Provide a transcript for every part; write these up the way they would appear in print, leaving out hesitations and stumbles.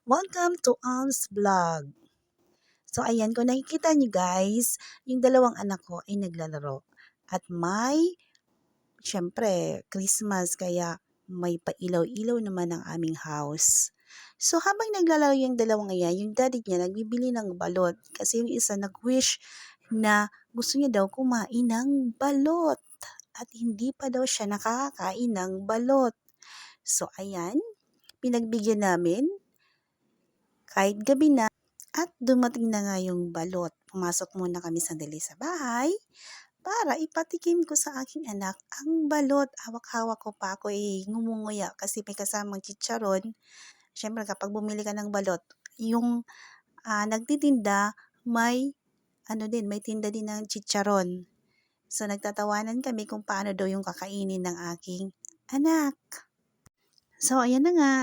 Welcome to Alms Vlog. So ayan, kung nakikita niyo guys, yung dalawang anak ko ay naglalaro. At may, syempre, Christmas kaya may pailaw-ilaw naman ang aming house. So habang naglalaro yung dalawang ayan, yung daddy niya nagbibili ng balot. Kasi yung isa nag-wish na gusto niya daw kumain ng balot. At hindi pa daw siya nakakain ng balot. So ayan, pinagbigyan namin kahit gabi na. At dumating na nga yung balot. Pumasok muna kami sandali sa bahay para ipatikim ko sa aking anak ang balot. Hawak-hawak ko pa ako ngumunguya kasi may kasamang chicharon. Siyempre kapag bumili ka ng balot, yung nagtitinda may tinda din ng chicharon. So nagtatawanan kami kung paano daw yung kakainin ng aking anak. So ayan na nga,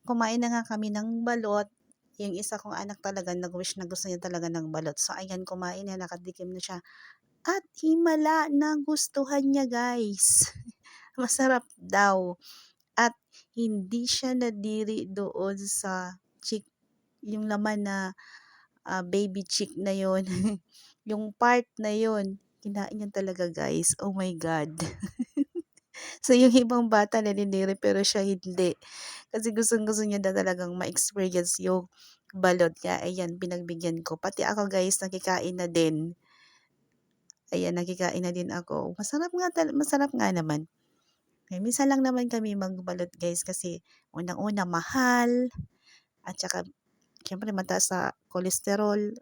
kumain na nga kami ng balot. Yung isa kong anak talaga nag-wish na gusto niya talaga ng balot. So ayan, kumain na, nakatikim na siya. At himala, nagustuhan niya guys. Masarap daw. At hindi siya nadiri doon sa yung laman na baby chick na yon. Yung part na yon, kinain niya talaga guys. Oh my God. So yung ibang bata naniniri pero siya hindi. Kasi gustong-gusto niya na talagang ma-experience yung balot niya. Ayan, pinagbigyan ko. Pati ako guys, nakikain na din. Ayan, nakikain na din ako. Masarap nga naman. Eh, minsan lang naman kami magbalot guys kasi unang-una mahal at saka syempre mataas sa kolesterol.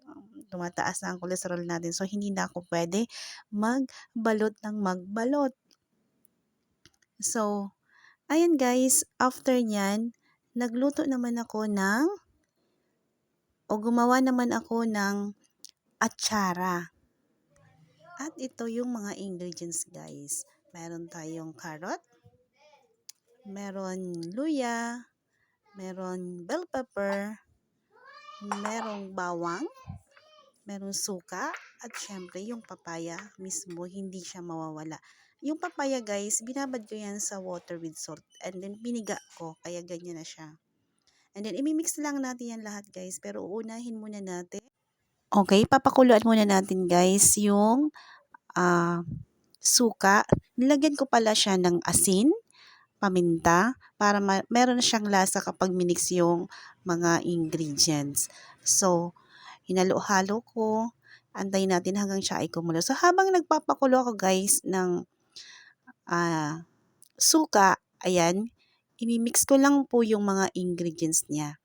Tumataas na ang kolesterol natin. So hindi na ako pwede magbalot ng magbalot. So, ayan guys, after nyan, gumawa naman ako ng atsara. At ito yung mga ingredients guys. Meron tayong carrot, meron luya, meron bell pepper, merong bawang, meron suka, at syempre yung papaya mismo hindi siya mawawala. Yung papaya guys, binabad ko yan sa water with salt and then piniga ko kaya ganyan na siya. And then imimix lang natin yan lahat guys, pero uunahin muna natin. Okay, papakuluan muna natin guys yung suka. Nilagyan ko pala siya ng asin, paminta, para meron na siyang lasa kapag minix yung mga ingredients. So, hinalo-halo ko. Antayin natin hanggang siya ay kumulo. So, habang nagpapakulo ako guys ng suka, ayan, imimix ko lang po yung mga ingredients niya.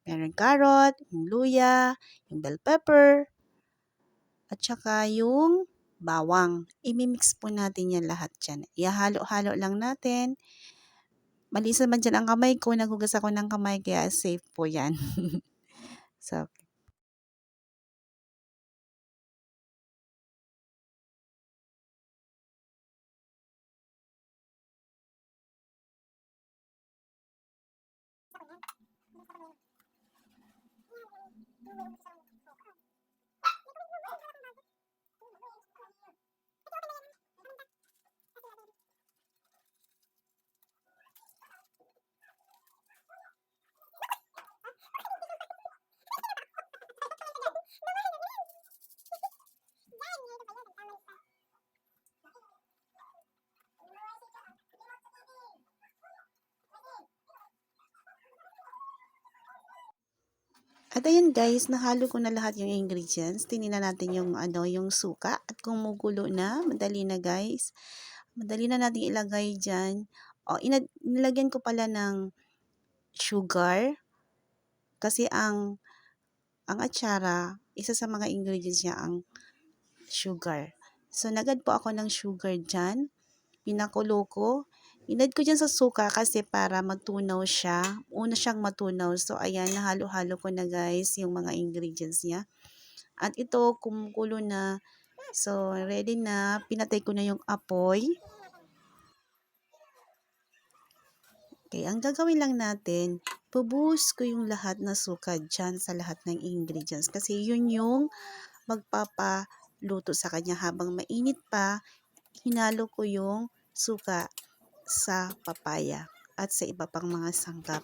Meron carrot, yung luya, yung bell pepper, at saka yung bawang. Imimix po natin yan lahat dyan. Ihalo-halo lang natin. Malinis naman dyan ang kamay ko. Nagugas ako ng kamay kaya safe po yan. So, at ayan guys, nahalo ko na lahat yung ingredients. Tinignan natin yung suka at kumukulo na. Madali na guys. Madali na natin ilagay dyan. O, nilagyan ko pala ng sugar. Kasi ang atsara, isa sa mga ingredients niya ang sugar. So, nagad po ako ng sugar dyan. Pinakulo ko. Inad ko dyan sa suka kasi para matunaw siya. Una siyang matunaw. So, ayan, nahalo-halo ko na guys yung mga ingredients niya. At ito, kumukulo na. So, ready na. Pinatay ko na yung apoy. Okay, ang gagawin lang natin, bubuhos ko yung lahat na suka dyan sa lahat ng ingredients. Kasi yun yung magpapaluto sa kanya habang mainit pa. Hinalo ko yung suka sa papaya at sa iba pang mga sangkap.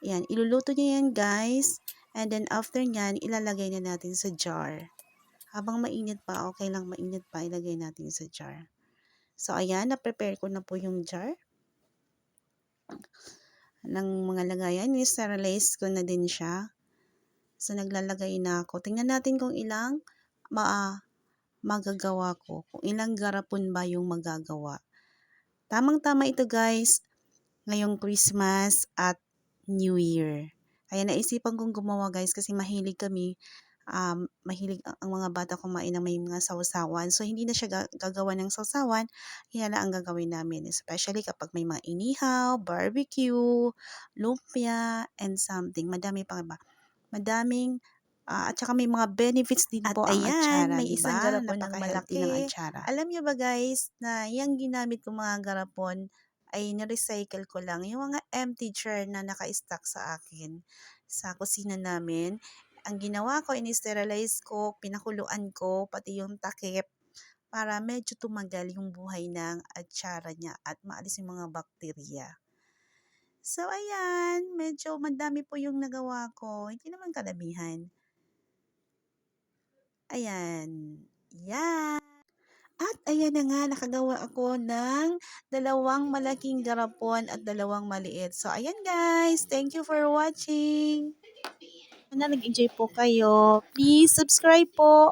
Ayan, iluluto niya yan guys. And then after nyan, ilalagay na natin sa jar. Habang mainit pa, okay lang mainit pa, ilagay natin sa jar. So ayan, na-prepare ko na po yung jar ng mga lagayan. Ni-sterilize ko na din siya. So naglalagay na ako. Tingnan natin kung ilang magagawa ko. Kung ilang garapon ba yung magagawa. Tamang-tama ito guys, ngayong Christmas at New Year. Kaya naisipan kong gumawa guys kasi mahilig kami. Mahilig ang mga bata kumain ng may mga sausawan. So, hindi na siya gagawa ng sausawan. Yan na ang gagawin namin. Especially kapag may mga inihaw, barbecue, lumpia, and something. Madami pa ba? Madaming at saka may mga benefits din po ang atsara, may isang garapon ng malaki. Alam niyo ba guys, na yung ginamit kong mga garapon ay na-recycle ko lang. Yung mga empty jar na naka-stock sa akin sa kusina namin. Ang ginawa ko, in-sterilize ko, pinakuluan ko, pati yung takip para medyo tumagal yung buhay ng atsara niya at maalis yung mga bakterya. So, ayan, medyo madami po yung nagawa ko. Hindi naman karamihan. Ayan. Yan. At ayan na nga, nakagawa ako ng 2 malaking garapon at 2 maliit. So, ayan guys. Thank you for watching. Sana nag-enjoy po kayo. Please subscribe po.